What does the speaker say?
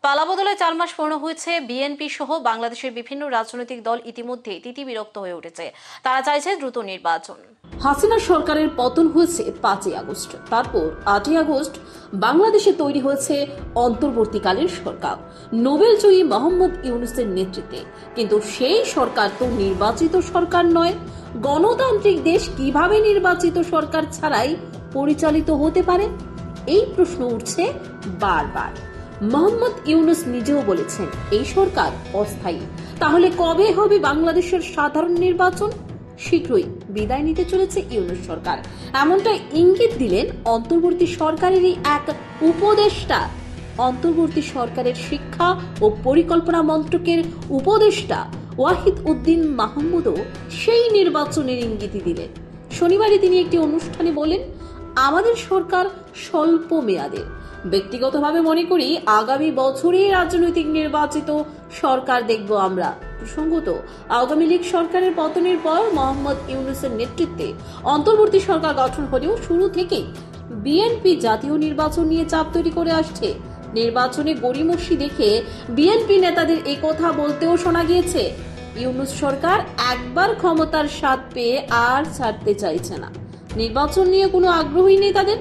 পালাবদলে 4 মাস পূর্ণ হয়েছে। বিএনপি সহ বাংলাদেশের বিভিন্ন রাজনৈতিক দল ইতিমধ্যে তিতিবিরক্ত হয়ে উঠেছে। তারা চাইছে দ্রুত নির্বাচন। হাসিনা সরকারের পতন হয়েছে 5ই আগস্ট, তারপর 8ই আগস্ট বাংলাদেশে তৈরি হয়েছে অন্তর্বর্তীকালীন সরকার নোবেলজয়ী মোহাম্মদ ইউনূসের নেতৃত্বে। কিন্তু সেই সরকার তো নির্বাচিত সরকার নয়। গণতান্ত্রিক দেশ কিভাবে নির্বাচিত সরকার ছাড়াই পরিচালিত হতে পারে? এই প্রশ্ন উঠছে বারবার। মোহাম্মদ ইউনূস নিজেও বলেছেন এই সরকার অস্থায়ী। তাহলে কবে হবে বাংলাদেশের সাধারণ নির্বাচন? শীঘ্রই বিদায় নিতে চলেছে ইউনূস সরকার, এমনটাই ইঙ্গিত দিলেন অন্তর্বর্তী সরকারেরই এক উপদেষ্টা। অন্তর্বর্তী সরকারের শিক্ষা ও পরিকল্পনা মন্ত্রকের উপদেষ্টা ওয়াহিদ উদ্দিন মাহমুদও সেই নির্বাচনের ইঙ্গিতই দিলেন। শনিবারই তিনি একটি অনুষ্ঠানে বলেন, আমাদের সরকার স্বল্প মেয়াদের। ব্যক্তিগতভাবে মনে করি আগামী বছরে রাজনৈতিক নির্বাচিত সরকার দেখব আমরা। প্রসঙ্গত, আওয়ামী লীগ সরকারের পতনের পর মোহাম্মদ ইউনূসের নেতৃত্বে অন্তর্বর্তী সরকার গঠন হলেও শুরু থেকেই বিএনপি জাতীয় নির্বাচন নিয়ে চাপ তৈরি করে আসছে। নির্বাচনে গড়িমসি দেখে বিএনপি নেতাদের এই কথা বলতেও শোনা গিয়েছে, ইউনূস সরকার একবার ক্ষমতার স্বাদ পেয়ে আর ছাড়তে চাইছে না। নির্বাচন নিয়ে কোনো আগ্রহই নেই তাদের।